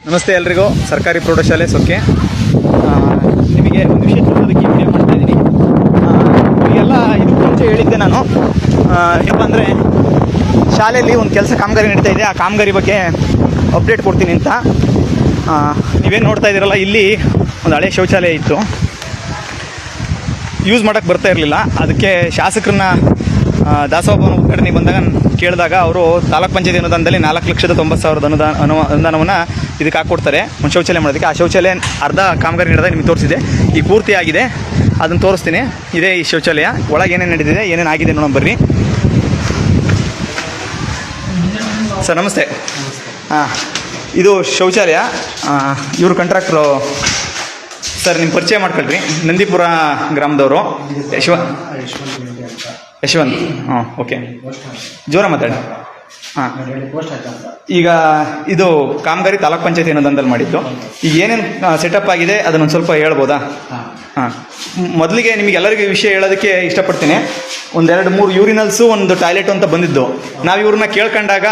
ನಮಸ್ತೆ ಎಲ್ರಿಗೂ. ಸರ್ಕಾರಿ ಪ್ರೌಢಶಾಲೆ ಸೊಕ್ಕೆ. ನಿಮಗೆ ಒಂದು ವಿಷಯ ತಿಳಿಸೋದಕ್ಕೆ ವಿಡಿಯೋ ಮಾಡ್ತಾ ಇದ್ದೀನಿ. ಈಗೆಲ್ಲ ಇದಕ್ಕೆ ಮುಂಚೆ ಹೇಳಿದ್ದೆ ನಾನು. ಏನಪ್ಪ ಅಂದರೆ, ಶಾಲೆಯಲ್ಲಿ ಒಂದು ಕೆಲಸ ಕಾಮಗಾರಿ ನಡೀತಾ ಇದೆ. ಆ ಕಾಮಗಾರಿ ಬಗ್ಗೆ ಅಪ್ಡೇಟ್ ಕೊಡ್ತೀನಿ ಅಂತ. ನೀವೇನು ನೋಡ್ತಾ ಇದ್ದೀರಲ್ಲ, ಇಲ್ಲಿ ಒಂದು ಹಳೆ ಶೌಚಾಲಯ ಇತ್ತು, ಯೂಸ್ ಮಾಡೋಕ್ಕೆ ಬರ್ತಾ ಇರಲಿಲ್ಲ. ಅದಕ್ಕೆ ಶಾಸಕರನ್ನ ದಾಸೋಹಭವನ ಉದ್ಘಾಟನೆಗೆ ಬಂದಾಗ ಕೇಳಿದಾಗ ಅವರು ತಾಲೂಕ್ ಪಂಚಾಯತಿ ಅನುದಾನದಲ್ಲಿ 4,90,000 ಅನುದಾನವನ್ನು ಇದಕ್ಕೆ ಹಾಕ್ಕೊಡ್ತಾರೆ ಒಂದು ಶೌಚಾಲಯ ಮಾಡೋದಕ್ಕೆ. ಆ ಶೌಚಾಲಯ ಅರ್ಧ ಕಾಮಗಾರಿ ನಡೆದಾಗ ನಿಮಗೆ ತೋರಿಸಿದೆ. ಈಗ ಪೂರ್ತಿ ಆಗಿದೆ, ಅದನ್ನು ತೋರಿಸ್ತೀನಿ. ಇದೇ ಈ ಶೌಚಾಲಯ. ಒಳಗೆ ಏನೇನು ನಡೆದಿದೆ, ಏನೇನು ಆಗಿದೆ ನೋಡೋಣ ಬರ್ರಿ. ಸರ್ ನಮಸ್ತೆ. ಇದು ಶೌಚಾಲಯ. ಇವರು ಕಾಂಟ್ರಾಕ್ಟ್ರು ಸರ್. ನಿಮ್ಮ ಪರಿಚಯ ಮಾಡ್ಕೊಳ್ರಿ. ನಂದಿಪುರ ಗ್ರಾಮದವರು. ಯಶವಂತ್. ಓಕೆ, ಜೋರ ಮಾತಾಡಿ. ಈಗ ಇದು ಕಾಮಗಾರಿ ತಾಲೂಕ್ ಪಂಚಾಯತಿ ಅನುದಾನದಲ್ಲಿ ಮಾಡಿದ್ದು. ಈಗ ಏನೇನು ಸೆಟಪ್ ಆಗಿದೆ ಅದನ್ನೊಂದು ಸ್ವಲ್ಪ ಹೇಳ್ಬೋದಾ? ಮೊದಲಿಗೆ ನಿಮಗೆಲ್ಲರಿಗೂ ವಿಷಯ ಹೇಳೋದಕ್ಕೆ ಇಷ್ಟಪಡ್ತೀನಿ. 2-3 ಯೂರಿನಲ್ಸು, ಒಂದು ಟಾಯ್ಲೆಟು ಅಂತ ಬಂದಿದ್ದು. ನಾವು ಇವ್ರನ್ನ ಕೇಳ್ಕೊಂಡಾಗ,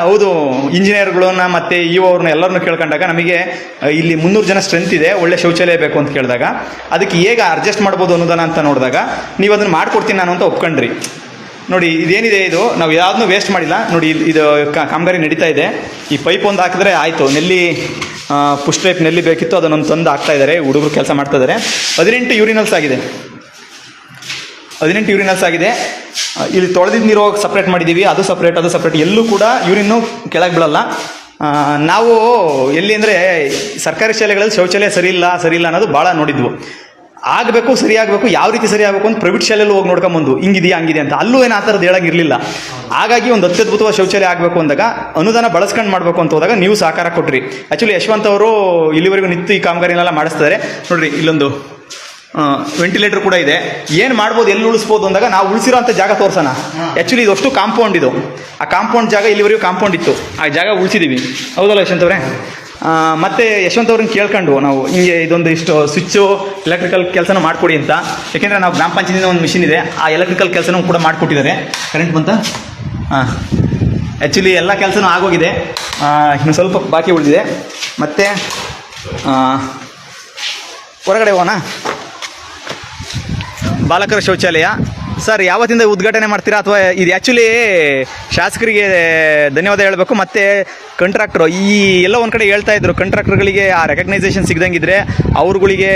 ಹೌದು ಇಂಜಿನಿಯರ್ಗಳನ್ನ ಮತ್ತು ಅವ್ರನ್ನ ಎಲ್ಲರನ್ನೂ ಕೇಳ್ಕೊಂಡಾಗ ನಮಗೆ ಇಲ್ಲಿ 300 ಜನ ಸ್ಟ್ರೆಂತ್ ಇದೆ, ಒಳ್ಳೆ ಶೌಚಾಲಯ ಬೇಕು ಅಂತ ಕೇಳಿದಾಗ ಅದಕ್ಕೆ ಹೇಗೆ ಅಡ್ಜಸ್ಟ್ ಮಾಡ್ಬೋದು ಅನುದಾನ ಅಂತ ನೋಡಿದಾಗ ನೀವು ಅದನ್ನು ಮಾಡ್ಕೊಡ್ತೀನಿ ನಾನು ಅಂತ ಒಪ್ಕೊಂಡ್ರಿ. ನೋಡಿ, ಇದೇನಿದೆ, ಇದು ನಾವು ಯಾವುದನ್ನೂ ವೇಸ್ಟ್ ಮಾಡಿಲ್ಲ. ನೋಡಿ, ಇದು ಕಾಮಗಾರಿ ನಡೀತಾ ಇದೆ. ಈ ಪೈಪ್ ಒಂದು ಹಾಕಿದ್ರೆ ಆಯಿತು. ಪುಷ್ ಟೈಪ್ ನೆಲ್ಲಿ ಬೇಕಿತ್ತು, ಅದನ್ನೊಂದು ತಂದು ಹಾಕ್ತಾ ಇದ್ದಾರೆ ಹುಡುಗರು, ಕೆಲಸ ಮಾಡ್ತಾ ಇದ್ದಾರೆ. 18 ಯೂರಿನಲ್ಸ್ ಆಗಿದೆ. 18 ಯೂರಿನಲ್ಸ್ ಆಗಿದೆ. ಇಲ್ಲಿ ತೊಳೆದಿದ್ದು ನೀರು ಸಪ್ರೇಟ್ ಮಾಡಿದ್ದೀವಿ, ಅದು ಸಪ್ರೇಟ್. ಎಲ್ಲೂ ಕೂಡ ಯೂರಿನ್ನು ಕೆಳಗೆ ಬೀಳಲ್ಲ. ನಾವು ಎಲ್ಲಿ ಅಂದರೆ, ಸರ್ಕಾರಿ ಶಾಲೆಗಳಲ್ಲಿ ಶೌಚಾಲಯ ಸರಿ ಇಲ್ಲ ಅನ್ನೋದು ಭಾಳ ನೋಡಿದ್ವು. ಆಗಬೇಕು, ಸರಿಯಾಗಬೇಕು, ಯಾವ ರೀತಿ ಸರಿ ಆಗಬೇಕು ಅಂತ ಪ್ರೈವೇಟ್ ಶಾಲೆಯಲ್ಲಿ ಹೋಗಿ ನೋಡ್ಕೊಂಬಂದು ಹಿಂಗಿದೆಯಾ ಹಂಗಿದೆ ಅಂತ. ಅಲ್ಲೂ ಏನು ಆ ಥರದ್ದು ಹೇಳೋಂಗಿರಲಿಲ್ಲ. ಹಾಗಾಗಿ ಒಂದು ಅತ್ಯದ್ಭುತವಾದ ಶೌಚಾಲಯ ಆಗಬೇಕು ಅಂದಾಗ, ಅನುದಾನ ಬಳಸ್ಕೊಂಡು ಮಾಡಬೇಕು ಅಂತ ಹೋದಾಗ ನೀವು ಸಹಕಾರ ಕೊಟ್ರಿ. ಆ್ಯಕ್ಚುಲಿ ಯಶವಂತ್ ಅವರು ಇಲ್ಲಿವರೆಗೂ ನಿಂತು ಈ ಕಾಮಗಾರಿನೆಲ್ಲ ಮಾಡಿಸ್ತಾರೆ. ನೋಡಿರಿ, ಇಲ್ಲೊಂದು ವೆಂಟಿಲೇಟರ್ ಕೂಡ ಇದೆ. ಏನು ಮಾಡ್ಬೋದು, ಎಲ್ಲಿ ಉಳಿಸ್ಬೋದು ಅಂದಾಗ ನಾವು ಉಳಿಸಿರೋ ಅಂಥ ಜಾಗ ತೋರ್ಸೋಣ. ಆ್ಯಕ್ಚುಲಿ ಇದಷ್ಟು ಕಾಂಪೌಂಡ್, ಇದು ಆ ಕಾಂಪೌಂಡ್ ಜಾಗ, ಇಲ್ಲಿವರೆಗೂ ಕಾಂಪೌಂಡ್ ಇತ್ತು, ಆ ಜಾಗ ಉಳಿಸಿದ್ದೀವಿ. ಹೌದಲ್ಲ ಯಶವಂತ್ ಅವರೇ? ಮತ್ತು ಯಶವಂತ್ ಅವ್ರನ್ನ ಕೇಳ್ಕೊಂಡು ನಾವು ಹಿಂಗೆ ಇದೊಂದು ಇಷ್ಟು ಸ್ವಿಚ್ಚು, ಎಲೆಕ್ಟ್ರಿಕಲ್ ಕೆಲಸನೂ ಮಾಡಿಕೊಡಿ ಅಂತ. ಯಾಕೆಂದರೆ ನಾವು ಗ್ರಾಮ ಪಂಚಾಯತಿಯಿಂದ ಒಂದು ಮಿಷಿನ್ ಇದೆ, ಆ ಎಲೆಕ್ಟ್ರಿಕಲ್ ಕೆಲಸನೂ ಕೂಡ ಮಾಡಿಕೊಟ್ಟಿದ್ದಾರೆ. ಕರೆಂಟ್ ಬಂತ? ಆ್ಯಕ್ಚುಲಿ ಎಲ್ಲ ಕೆಲಸನೂ ಆಗೋಗಿದೆ, ಇನ್ನು ಸ್ವಲ್ಪ ಬಾಕಿ ಉಳಿದಿದೆ. ಮತ್ತು ಹೊರಗಡೆ ಹೋಗೋಣ. ಬಾಲಕರ ಶೌಚಾಲಯ ಸರ್, ಯಾವತ್ತಿಂದ ಉದ್ಘಾಟನೆ ಮಾಡ್ತೀರಾ? ಅಥವಾ ಇದು ಆ್ಯಕ್ಚುಲಿ ಶಾಸಕರಿಗೆ ಧನ್ಯವಾದ ಹೇಳಬೇಕು. ಮತ್ತು ಕಾಂಟ್ರಾಕ್ಟ್ರು ಎಲ್ಲ ಒಂದು ಕಡೆ ಹೇಳ್ತಾ ಇದ್ರು, ಕಾಂಟ್ರಾಕ್ಟರ್ಗಳಿಗೆ ಆ ರೆಕಗ್ನೈಸೇಷನ್ ಸಿಗ್ದಂಗಿದ್ರೆ, ಅವ್ರುಗಳಿಗೆ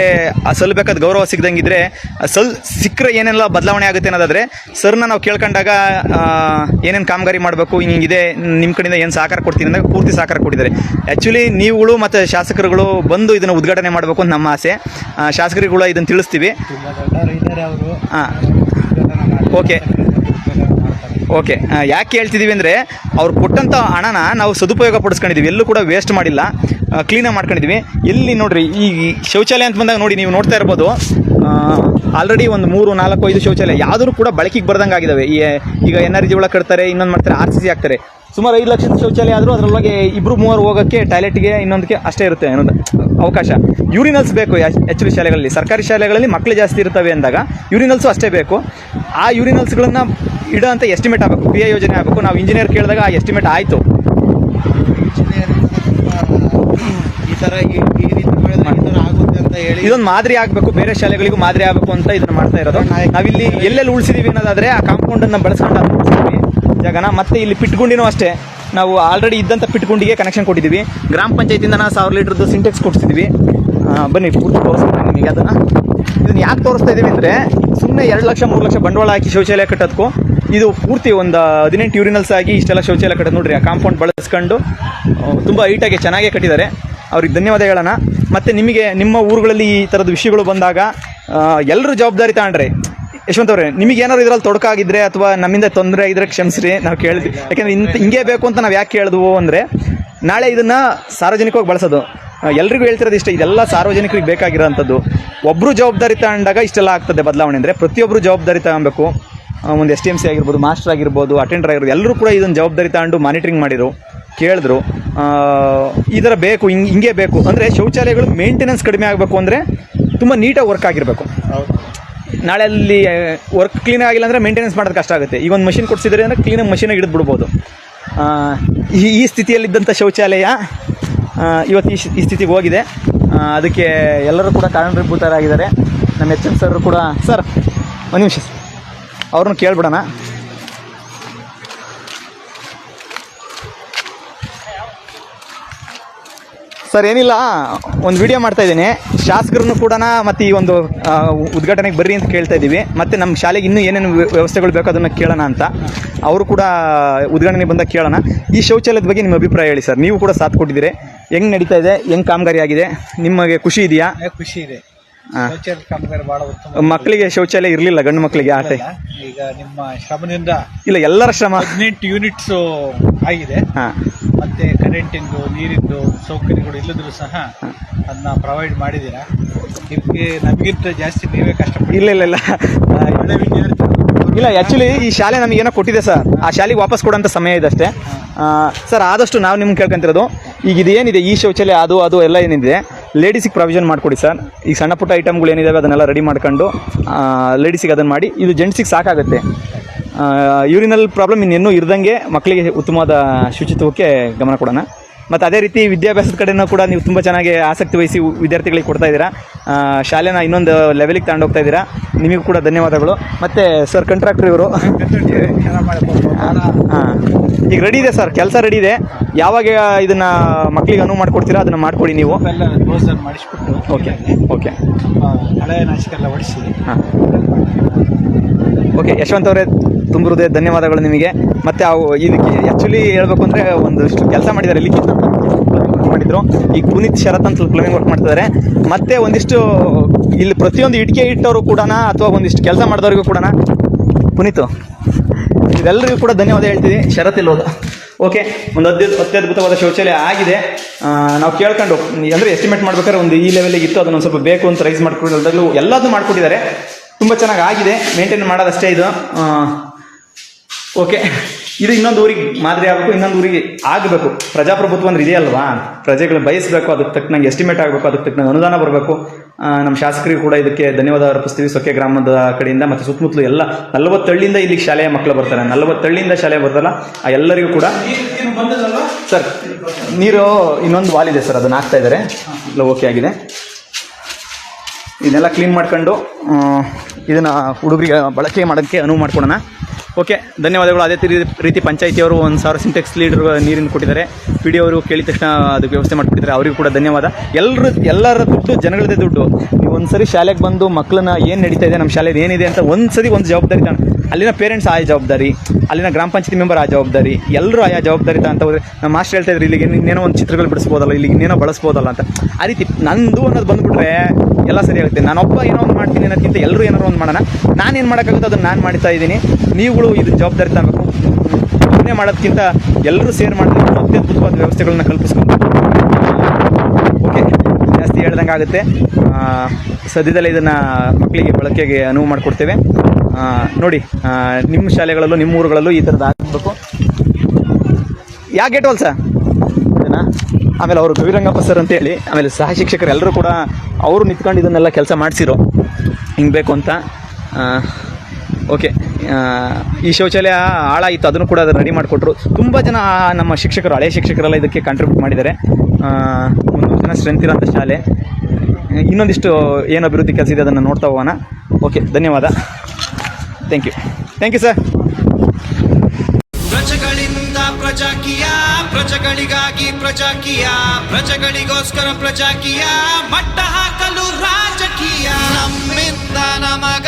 ಸಲ್ಲಬೇಕಾದ ಗೌರವ ಸಿಗ್ದಂಗಿದ್ರೆ, ಸಿಕ್ಕರೆ ಏನೆಲ್ಲ ಬದಲಾವಣೆ ಆಗುತ್ತೆ ಅನ್ನೋದಾದರೆ, ಸರ್ನ ನಾವು ಕೇಳ್ಕೊಂಡಾಗ ಏನೇನು ಕಾಮಗಾರಿ ಮಾಡಬೇಕು, ಹಿಂಗಿದೆ, ನಿಮ್ಮ ಕಡೆಯಿಂದ ಏನು ಸಹಕಾರ ಕೊಡ್ತೀನಿ ಅಂದಾಗ ಪೂರ್ತಿ ಸಹಕಾರ ಕೊಟ್ಟಿದ್ದಾರೆ. ಆ್ಯಕ್ಚುಲಿ ನೀವುಗಳು ಮತ್ತು ಶಾಸಕರುಗಳು ಬಂದು ಇದನ್ನು ಉದ್ಘಾಟನೆ ಮಾಡಬೇಕು ಅಂತ ನಮ್ಮ ಆಸೆ. ಶಾಸಕರುಗಳು ಇದನ್ನು ತಿಳಿಸ್ತೀವಿ. ಓಕೆ. ಯಾಕೆ ಹೇಳ್ತಿದ್ದೀವಿ ಅಂದರೆ, ಅವ್ರು ಕೊಟ್ಟಂಥ ಹಣನ ನಾವು ಸದುಪಯೋಗ ಪಡಿಸ್ಕೊಂಡಿದ್ದೀವಿ, ಎಲ್ಲೂ ಕೂಡ ವೇಸ್ಟ್ ಮಾಡಿಲ್ಲ, ಕ್ಲೀನಾಗಿ ಮಾಡ್ಕೊಂಡಿದ್ದೀವಿ. ಎಲ್ಲಿ ನೋಡಿರಿ, ಈ ಶೌಚಾಲಯ ಅಂತ ಬಂದಾಗ ನೋಡಿ, ನೀವು ನೋಡ್ತಾ ಇರ್ಬೋದು, ಆಲ್ರೆಡಿ ಒಂದು 3-4-5 ಶೌಚಾಲಯ ಯಾವುದೂ ಕೂಡ ಬಳಕೆಗೆ ಬರ್ದಂಗೆ ಆಗಿದ್ದಾವೆ. ಈಗ NRG ಒಳಗೆ ಕಟ್ತಾರೆ, ಇನ್ನೊಂದು ಮಾಡ್ತಾರೆ, RCC ಹಾಕ್ತಾರೆ. ಸುಮಾರು 5 ಲಕ್ಷದ ಶೌಚಾಲಯ ಆದರೂ ಅದರೊಳಗೆ 2-3 ಹೋಗೋಕ್ಕೆ, ಟಾಯ್ಲೆಟ್ಗೆ, ಇನ್ನೊಂದಕ್ಕೆ ಅಷ್ಟೇ ಇರುತ್ತೆ ಅನ್ನೋದು ಅವಕಾಶ. ಯೂರಿನಲ್ಸ್ ಬೇಕು ಆ್ಯಕ್ಚುಲಿ ಶಾಲೆಗಳಲ್ಲಿ. ಸರ್ಕಾರಿ ಶಾಲೆಗಳಲ್ಲಿ ಮಕ್ಕಳು ಜಾಸ್ತಿ ಇರ್ತವೆ ಅಂದಾಗ ಯೂರಿನಲ್ಸು ಅಷ್ಟೇ ಬೇಕು. ಆ ಯೂರಿನಲ್ಸ್ಗಳನ್ನು ಇಡೋ ಅಂತ ಎಸ್ಟಿಮೇಟ್ ಆಗಬೇಕು, ಕ್ರಿಯಾ ಯೋಜನೆ ಆಗಬೇಕು. ನಾವು ಇಂಜಿನಿಯರ್ ಕೇಳಿದಾಗ ಆ ಎಸ್ಟಿಮೇಟ್ ಆಯಿತು. ಈ ಥರ ಆಗುತ್ತೆ ಅಂತ ಹೇಳಿ ಇದೊಂದು ಮಾದರಿ ಆಗಬೇಕು, ಬೇರೆ ಶಾಲೆಗಳಿಗೂ ಮಾದರಿ ಆಗಬೇಕು ಅಂತ ಇದನ್ನು ಮಾಡ್ತಾ ಇರೋದು. ನಾವಿಲ್ಲಿ ಎಲ್ಲೆಲ್ಲಿ ಉಳಿಸಿದ್ದೀವಿ ಅನ್ನೋದಾದರೆ, ಆ ಕಾಂಪೌಂಡನ್ನು ಬಳಸ್ಕೊಂಡು ಅದನ್ನು ಉಳಿಸಿದ್ವಿ ಜಾಗನ. ಮತ್ತು ಇಲ್ಲಿ ಪಿಟ್ಗುಂಡಿನೂ ಅಷ್ಟೇ, ನಾವು ಆಲ್ರೆಡಿ ಇದ್ದಂಥ ಪಿಟ್ಗುಂಡಿಗೆ ಕನೆಕ್ಷನ್ ಕೊಟ್ಟಿದ್ದೀವಿ. ಗ್ರಾಮ ಪಂಚಾಯತಿಯಿಂದ 1000 ಲೀಟ್ರದ್ದು ಸಿಂಟೆಕ್ಸ್ ಕೊಡಿಸಿದ್ದೀವಿ. ಬನ್ನಿ ಪೂರ್ತಿ ತೋರಿಸ್ತೀನಿ ನಿಮಗೆ ಅದನ್ನು. ಇದನ್ನು ಯಾಕೆ ತೋರಿಸ್ತಾ ಇದ್ದೀವಿ ಅಂದರೆ, ಸುಮ್ಮನೆ 2 ಲಕ್ಷ 3 ಲಕ್ಷ ಬಂಡವಾಳ ಹಾಕಿ ಶೌಚಾಲಯ ಕಟ್ಟೋದಕ್ಕೂ, ಇದು ಪೂರ್ತಿ ಒಂದು 18 ಯೂರಿನಲ್ಸ್ ಆಗಿ ಇಷ್ಟೆಲ್ಲ ಶೌಚಾಲಯ ಕಟ್ಟೋದು ನೋಡ್ರಿ. ಆ ಕಾಂಪೌಂಡ್ ಬಳಸ್ಕೊಂಡು ತುಂಬ ಹೈಟಾಗಿ ಚೆನ್ನಾಗೇ ಕಟ್ಟಿದ್ದಾರೆ. ಅವ್ರಿಗೆ ಧನ್ಯವಾದ ಹೇಳೋಣ. ಮತ್ತು ನಿಮಗೆ ನಿಮ್ಮ ಊರುಗಳಲ್ಲಿ ಈ ಥರದ ವಿಷಯಗಳು ಬಂದಾಗ ಎಲ್ಲರೂ ಜವಾಬ್ದಾರಿ ತಗೊಂಡ್ರೆ. ಯಶವಂತ್ ಅವರೇ, ನಿಮಗೆ ಏನಾದ್ರು ಇದರಲ್ಲಿ ತೊಡಕಾಗಿದ್ದರೆ ಅಥವಾ ನಮ್ಮಿಂದ ತೊಂದರೆ ಆಗಿದ್ರೆ ಕ್ಷಮಿಸ್ರಿ, ನಾವು ಕೇಳಿದ್ವಿ. ಯಾಕೆಂದರೆ ಹಿಂಗೆ ಬೇಕು ಅಂತ ನಾವು ಯಾಕೆ ಕೇಳಿದ್ವು ಅಂದರೆ, ನಾಳೆ ಇದನ್ನು ಸಾರ್ವಜನಿಕವಾಗಿ ಬಳಸೋದು. ಎಲ್ರಿಗೂ ಹೇಳ್ತಿರೋದು ಇಷ್ಟ, ಇದೆಲ್ಲ ಸಾರ್ವಜನಿಕರಿಗೆ ಬೇಕಾಗಿರೋಂಥದ್ದು. ಒಬ್ಬರು ಜವಾಬ್ದಾರಿ ತಗೊಂಡಾಗ ಇಷ್ಟೆಲ್ಲ ಆಗ್ತದೆ ಬದಲಾವಣೆ. ಅಂದರೆ ಪ್ರತಿಯೊಬ್ಬರು ಜವಾಬ್ದಾರಿ ತಗೊಬೇಕು. ಒಂದು STMC ಆಗಿರ್ಬೋದು, ಮಾಸ್ಟರ್ ಆಗಿರ್ಬೋದು, ಅಟೆಂಡರ್ ಆಗಿರ್ಬೋದು, ಎಲ್ಲರೂ ಕೂಡ ಇದನ್ನು ಜವಾಬ್ದಾರಿ ತಗೊಂಡು ಮಾನಿಟ್ರಿಂಗ್ ಮಾಡಿದ್ರು, ಕೇಳಿದ್ರು. ಈ ಥರ ಬೇಕು, ಹಿಂಗೆ ಬೇಕು ಅಂದರೆ ಶೌಚಾಲಯಗಳು ಮೇಂಟೆನೆನ್ಸ್ ಕಡಿಮೆ ಆಗಬೇಕು ಅಂದರೆ ತುಂಬ ನೀಟಾಗಿ ವರ್ಕ್ ಆಗಿರಬೇಕು. ನಾಳೆ ಅಲ್ಲಿ ವರ್ಕ್ ಕ್ಲೀನ್ ಆಗಿಲ್ಲ ಅಂದರೆ ಮೇಂಟೆನೆನ್ಸ್ ಮಾಡೋದು ಕಷ್ಟ ಆಗುತ್ತೆ. ಈಗ ಒಂದು ಮಷಿನ್ ಕೊಡಿಸಿದ್ರೆ ಅಂದರೆ ಕ್ಲೀನಾಗಿ ಮಷೀನಾಗಿ ಹಿಡಿದು ಬಿಡ್ಬೋದು. ಈ ಸ್ಥಿತಿಯಲ್ಲಿದ್ದಂಥ ಶೌಚಾಲಯ ಇವತ್ತು ಈ ಸ್ಥಿತಿಗೆ ಹೋಗಿದೆ. ಅದಕ್ಕೆ ಎಲ್ಲರೂ ಕೂಡ ಕಾರಣೀಭೂತರಾಗಿದ್ದಾರೆ. ನಮ್ಮ ಎಚ್ ಎಂ ಸರ್ ಕೂಡ. ಸರ್ ಒಂದು ನಿಮಿಷ ಅವ್ರನ್ನ ಕೇಳ್ಬಿಡೋಣ. ಸರ್ ಏನಿಲ್ಲ, ಒಂದು ವಿಡಿಯೋ ಮಾಡ್ತಾ ಇದ್ದೀನಿ. ಶಾಸಕರನ್ನು ಕೂಡ ಮತ್ತು ಈ ಒಂದು ಉದ್ಘಾಟನೆಗೆ ಬರ್ರಿ ಅಂತ ಕೇಳ್ತಾ ಇದ್ದೀವಿ. ಮತ್ತು ನಮ್ಮ ಶಾಲೆಗೆ ಇನ್ನೂ ಏನೇನು ವ್ಯವಸ್ಥೆಗಳು ಬೇಕೋ ಅದನ್ನು ಕೇಳೋಣ ಅಂತ. ಅವರು ಕೂಡ ಉದ್ಘಾಟನೆ ಬಂದಾಗ ಕೇಳೋಣ. ಈ ಶೌಚಾಲಯದ ಬಗ್ಗೆ ನಿಮ್ಮ ಅಭಿಪ್ರಾಯ ಹೇಳಿ ಸರ್. ನೀವು ಕೂಡ ಸಾಥ್ ಕೊಟ್ಟಿದ್ದೀರಿ. ಹೆಂಗೆ ನಡೀತಾ ಇದೆ, ಹೆಂಗೆ ಕಾಮಗಾರಿ ಆಗಿದೆ, ನಿಮಗೆ ಖುಷಿ ಇದೆಯಾ? ಖುಷಿ ಇದೆ. ಶೌಚಾಲಯ ಕಾಮಗಾರಿ ಬಹಳ ಉತ್ತಮ. ಮಕ್ಕಳಿಗೆ ಶೌಚಾಲಯ ಇರಲಿಲ್ಲ, ಗಂಡು ಮಕ್ಕಳಿಗೆ ಆಟ. ಈಗ ನಿಮ್ಮ ಶ್ರಮದಿಂದ ಇಲ್ಲ, ಎಲ್ಲರ ಶ್ರಮ. 18 ಯೂನಿಟ್ಸ್ ಆಗಿದೆ. ಹಾಂ, ಮತ್ತೆ ಕರೆಂಟಿಂದು, ನೀರಿಂದು ಸೌಕರ್ಯಗಳು ಇಲ್ಲದ್ರು ಸಹ ಅದನ್ನ ಪ್ರೊವೈಡ್ ಮಾಡಿದ್ದೀರಾ. ಇದಕ್ಕೆ ನಮಗಿಂತ ಜಾಸ್ತಿ ನೀವೇ ಕಷ್ಟಪಡಿ. ಇಲ್ಲ ಒಳ್ಳೆ ವಿದ್ಯಾರ್ಥಿ. ಇಲ್ಲ, ಆ್ಯಕ್ಚುಲಿ ಈ ಶಾಲೆ ನಮಗೇನೋ ಕೊಟ್ಟಿದೆ ಸರ್. ಆ ಶಾಲೆಗೆ ವಾಪಸ್ ಕೊಡೋಂಥ ಸಮಯ ಇದೆ ಅಷ್ಟೇ ಸರ್. ಆದಷ್ಟು ನಾವು ನಿಮ್ಗೆ ಕೇಳ್ಕೊಂತಿರೋದು, ಈಗ ಇದೇನಿದೆ ಈ ಶೌಚಾಲಯ ಅದು ಎಲ್ಲ ಏನಿದೆ ಲೇಡೀಸಿಗೆ ಪ್ರಾವಿಷನ್ ಮಾಡಿಕೊಡಿ ಸರ್. ಈ ಸಣ್ಣ ಪುಟ್ಟ ಐಟಮ್ಗಳು ಏನಿದ್ದಾವೆ ಅದನ್ನೆಲ್ಲ ರೆಡಿ ಮಾಡ್ಕೊಂಡು ಲೇಡೀಸಿಗೆ ಅದನ್ನು ಮಾಡಿ. ಇದು ಜೆಂಟ್ಸಿಗೆ ಸಾಕಾಗುತ್ತೆ. ಯೂರಿನಲ್ ಪ್ರಾಬ್ಲಮ್ ಇನ್ನೇನು ಇರ್ದಂಗೆ ಮಕ್ಕಳಿಗೆ ಉತ್ತಮವಾದ ಶುಚಿತ್ವಕ್ಕೆ ಗಮನ ಕೊಡೋಣ. ಮತ್ತು ಅದೇ ರೀತಿ ವಿದ್ಯಾಭ್ಯಾಸದ ಕಡೆನೂ ಕೂಡ ನೀವು ತುಂಬ ಚೆನ್ನಾಗಿ ಆಸಕ್ತಿ ವಹಿಸಿ ವಿದ್ಯಾರ್ಥಿಗಳಿಗೆ ಕೊಡ್ತಾ ಇದ್ದೀರಾ. ಶಾಲೆನ ಇನ್ನೊಂದು ಲೆವೆಲಿಗೆ ತಗೊಂಡೋಗ್ತಾ ಇದ್ದೀರಾ. ನಿಮಗೂ ಕೂಡ ಧನ್ಯವಾದಗಳು. ಮತ್ತು ಸರ್ ಕಂಟ್ರಾಕ್ಟರ್ ಇವರು. ಹಾಂ, ಈಗ ರೆಡಿ ಇದೆ ಸರ್, ಕೆಲಸ ರೆಡಿ ಇದೆ. ಯಾವಾಗ ಇದನ್ನು ಮಕ್ಕಳಿಗೆ ಅನುವು ಮಾಡಿಕೊಡ್ತೀರಾ ಅದನ್ನು ಮಾಡಿಕೊಡಿ ನೀವು. ಮಾಡಿಸ್ಬಿಟ್ಟು ಓಕೆ ಹಳೆಯ ನಾಚಿಕೆಲ್ಲ ಹೊಡಿಸಿ. ಹಾಂ, ಓಕೆ ಯಶವಂತ್ ಅವರೇ, ತುಂಬ ಹೃದಯ ಧನ್ಯವಾದಗಳು ನಿಮಗೆ. ಮತ್ತು ಇದಕ್ಕೆ ಆ್ಯಕ್ಚುಲಿ ಹೇಳ್ಬೇಕು ಅಂದರೆ ಒಂದಷ್ಟು ಕೆಲಸ ಮಾಡಿದ್ದಾರೆ. ಲಿಖಿತ್ ಅಂತ ಮಾಡಿದ್ರು. ಈಗ ಪುನೀತ್ ಶರತ್ ಅಂತ ಪ್ಲಂಬಿಂಗ್ ವರ್ಕ್ ಮಾಡ್ತಿದ್ದಾರೆ. ಮತ್ತು ಒಂದಿಷ್ಟು ಇಲ್ಲಿ ಪ್ರತಿಯೊಂದು ಇಟ್ಟಿಗೆ ಇಟ್ಟವರು ಕೂಡ ಅಥವಾ ಒಂದಿಷ್ಟು ಕೆಲಸ ಮಾಡಿದವ್ರಿಗೂ ಕೂಡ ಪುನೀತು ಇದೆಲ್ಲರಿಗೂ ಕೂಡ ಧನ್ಯವಾದ ಹೇಳ್ತೀವಿ. ಶರತ್ ಇಲ್ಲೋದು. ಓಕೆ, ಒಂದು ಅತ್ಯದ್ಭುತವಾದ ಶೌಚಾಲಯ ಆಗಿದೆ. ನಾವು ಕೇಳ್ಕೊಂಡು ಅಂದರೆ ಎಸ್ಟಿಮೇಟ್ ಮಾಡ್ಬೇಕಾದ್ರೆ ಒಂದು ಈ ಲೆವೆಲಿಗೆ ಇತ್ತು, ಅದನ್ನು ಸ್ವಲ್ಪ ಬೇಕು ಅಂತ ರೈಸ್ ಮಾಡ್ಕೊಡೋದಾಗಲೂ ಎಲ್ಲದೂ ಮಾಡಿಕೊಟ್ಟಿದ್ದಾರೆ. ತುಂಬ ಚೆನ್ನಾಗಿ ಆಗಿದೆ. ಮೇಂಟೈನ್ ಮಾಡೋದಷ್ಟೇ ಇದು. ಓಕೆ, ಇದು ಇನ್ನೊಂದು ಊರಿಗೆ ಮಾದರಿ ಆಗಬೇಕು, ಇನ್ನೊಂದು ಊರಿಗೆ ಆಗಬೇಕು. ಪ್ರಜಾಪ್ರಭುತ್ವ ಅಂದ್ರೆ ಇದೆಯಲ್ವಾ, ಪ್ರಜೆಗಳು ಬಯಸಬೇಕು, ಅದಕ್ಕೆ ತಕ್ಕನಂಗೆ ಎಸ್ಟಿಮೇಟ್ ಆಗಬೇಕು, ಅದಕ್ಕೆ ತಕ್ಕನಂಗೆ ಅನುದಾನ ಬರಬೇಕು. ನಮ್ಮ ಶಾಸಕರಿಗೂ ಕೂಡ ಇದಕ್ಕೆ ಧನ್ಯವಾದ ಅರ್ಪಿಸ್ತೀವಿ. ಸೊಕ್ಕೆ ಗ್ರಾಮದ ಕಡೆಯಿಂದ ಮತ್ತು ಸುತ್ತಮುತ್ತಲು ಎಲ್ಲ 40 ಹಳ್ಳಿಯಿಂದ ಇಲ್ಲಿಗೆ ಶಾಲೆಯ ಮಕ್ಕಳು ಬರ್ತಾರೆ. 40 ಹಳ್ಳಿಯಿಂದ ಶಾಲೆ ಬರ್ತಾರಲ್ಲ ಆ ಎಲ್ಲರಿಗೂ ಕೂಡ. ಸರ್ ನೀರು ಇನ್ನೊಂದು ವಾಲ್ ಇದೆ ಸರ್, ಅದನ್ನು ಹಾಕ್ತಾ ಇದ್ದಾರೆ. ಇಲ್ಲ, ಓಕೆ ಆಗಿದೆ. ಇದನ್ನೆಲ್ಲ ಕ್ಲೀನ್ ಮಾಡ್ಕೊಂಡು ಇದನ್ನು ಹುಡುಗರಿಗೆ ಬಳಕೆ ಮಾಡೋಕ್ಕೆ ಅನುವು ಮಾಡ್ಕೊಡೋಣ. ಓಕೆ, ಧನ್ಯವಾದಗಳು. ಅದೇ ರೀತಿ ಪಂಚಾಯಿತಿಯವರು 1000 ಸಿಂಟೆಕ್ಸ್ ಲೀಟರ್ ನೀರಿನ ಕೊಟ್ಟಿದ್ದಾರೆ. ಪಿ ಡಿ ಅವರು ಕೇಳಿದ ತಕ್ಷಣ ಅದಕ್ಕೆ ವ್ಯವಸ್ಥೆ ಮಾಡಿಕೊಟ್ಟಿದ್ದಾರೆ. ಅವರಿಗೂ ಕೂಡ ಧನ್ಯವಾದ. ಎಲ್ಲರ ದುಡ್ಡು ಜನಗಳದೇ ದುಡ್ಡು. ನೀವು ಒಂದು ಸರಿ ಶಾಲೆಗೆ ಬಂದು ಮಕ್ಕಳನ್ನ ಏನು ನಡೀತಾ ಇದೆ, ನಮ್ಮ ಶಾಲೆಯಲ್ಲಿ ಏನಿದೆ ಅಂತ ಒಂದು ಜವಾಬ್ದಾರಿ ತಾಣ. ಅಲ್ಲಿನ ಪೇರೆಂಟ್ಸ್ ಆಯಾ ಜವಾಬ್ದಾರಿ, ಅಲ್ಲಿನ ಗ್ರಾಮ ಪಂಚಾಯತಿ ಮೆಂಬರ್ ಆ ಜವಾಬ್ದಾರಿ, ಎಲ್ಲರೂ ಆಯಾ ಜವಾಬ್ದಾರಿ ಅಂತ ಹೋದರೆ. ನಮ್ಮ ಮಾಸ್ಟರ್ ಹೇಳ್ತಾ ಇದ್ರು, ಇಲ್ಲಿಗೆ ಇನ್ನೇನೋ ಒಂದು ಚಿತ್ರಗಳು ಬಿಡಿಸ್ಬೋದಲ್ಲ, ಇಲ್ಲಿಗೆ ಇನ್ನೇನೋ ಬಳಸ್ಬೋದಲ್ಲ ಅಂತ. ಆ ರೀತಿ ನಂದು ಅನ್ನೋದು ಬಂದುಬಿಟ್ರೆ ಎಲ್ಲ ಸರಿ ಆಗುತ್ತೆ. ನಾನೊಬ್ಬ ಏನೋ ಒಂದು ಮಾಡ್ತೀನಿ ಅನ್ನೋದಕ್ಕಿಂತ ಎಲ್ಲರೂ ಏನಾರು ಒಂದು ಮಾಡೋಣ. ನಾನೇನು ಮಾಡೋಕ್ಕಾಗುತ್ತೆ ಅದನ್ನು ನಾನು ಮಾಡ್ತಾ ಇದ್ದೀನಿ. ನೀವುಗಳು ಇದು ಜವಾಬ್ದಾರಿ ತಗೋಬೇಕು. ಒಬ್ಬನೇ ಮಾಡೋದಕ್ಕಿಂತ ಎಲ್ಲರೂ ಸೇರ್ ಮಾಡಿದ್ರೆ ಅತ್ಯದ್ಭುತವಾದ ವ್ಯವಸ್ಥೆಗಳನ್ನ ಕಲ್ಪಿಸ್ಕೊಂಡು. ಓಕೆ, ಜಾಸ್ತಿ ಹೇಳ್ದಂಗೆ ಆಗುತ್ತೆ. ಸದ್ಯದಲ್ಲೇ ಇದನ್ನು ಮಕ್ಕಳಿಗೆ ಬಳಕೆಗೆ ಅನುವು ಮಾಡಿಕೊಡ್ತೇವೆ. ನೋಡಿ, ನಿಮ್ಮ ಶಾಲೆಗಳಲ್ಲೂ ನಿಮ್ಮ ಊರುಗಳಲ್ಲೂ ಈ ಥರದ್ದು ಆಗಬೇಕು. ಗೇಟ್ ವಾಲ್ ಸರ್ ಇದನ್ನು. ಆಮೇಲೆ ಅವರು ಗವಿರಂಗಪ್ಪ ಸರ್ ಅಂತೇಳಿ, ಆಮೇಲೆ ಸಹ ಶಿಕ್ಷಕರು ಎಲ್ಲರೂ ಕೂಡ ಅವರು ನಿಂತ್ಕೊಂಡು ಇದನ್ನೆಲ್ಲ ಕೆಲಸ ಮಾಡಿಸಿರೋ ಹಿಂಗೆ ಬೇಕು ಅಂತ. ಓಕೆ, ಈ ಶೌಚಾಲಯ ಹಾಳಾಯಿತು, ಅದನ್ನು ಕೂಡ ರೆಡಿ ಮಾಡಿಕೊಟ್ರು. ತುಂಬ ಜನ ನಮ್ಮ ಶಿಕ್ಷಕರು, ಹಳೆಯ ಶಿಕ್ಷಕರೆಲ್ಲ ಇದಕ್ಕೆ ಕಾಂಟ್ರಿಬ್ಯೂಟ್ ಮಾಡಿದ್ದಾರೆ. 300 ಜನ ಸ್ಟ್ರೆಂತ್ ಇರೋಂಥ ಶಾಲೆ. ಇನ್ನೊಂದಿಷ್ಟು ಏನು ಅಭಿವೃದ್ಧಿ ಕೆಲಸ ಇದೆ ಅದನ್ನು ನೋಡ್ತಾ ಹೋಗೋಣ. ಓಕೆ, ಧನ್ಯವಾದ. Thank you sir. ಪ್ರಜೆಗಳಿಂದ ಪ್ರಜಾಕೀಯ, ಪ್ರಜೆಗಳಿಗಾಗಿ ಪ್ರಜಾಕೀಯ, ಪ್ರಜೆಗಳಿಗೋಸ್ಕರ ಪ್ರಜಾಕೀಯ, ಮಟ್ಟ ಹಾಕಲು ರಾಜಕೀಯ. ನಮ್ಮಿಂದ ನಮಗ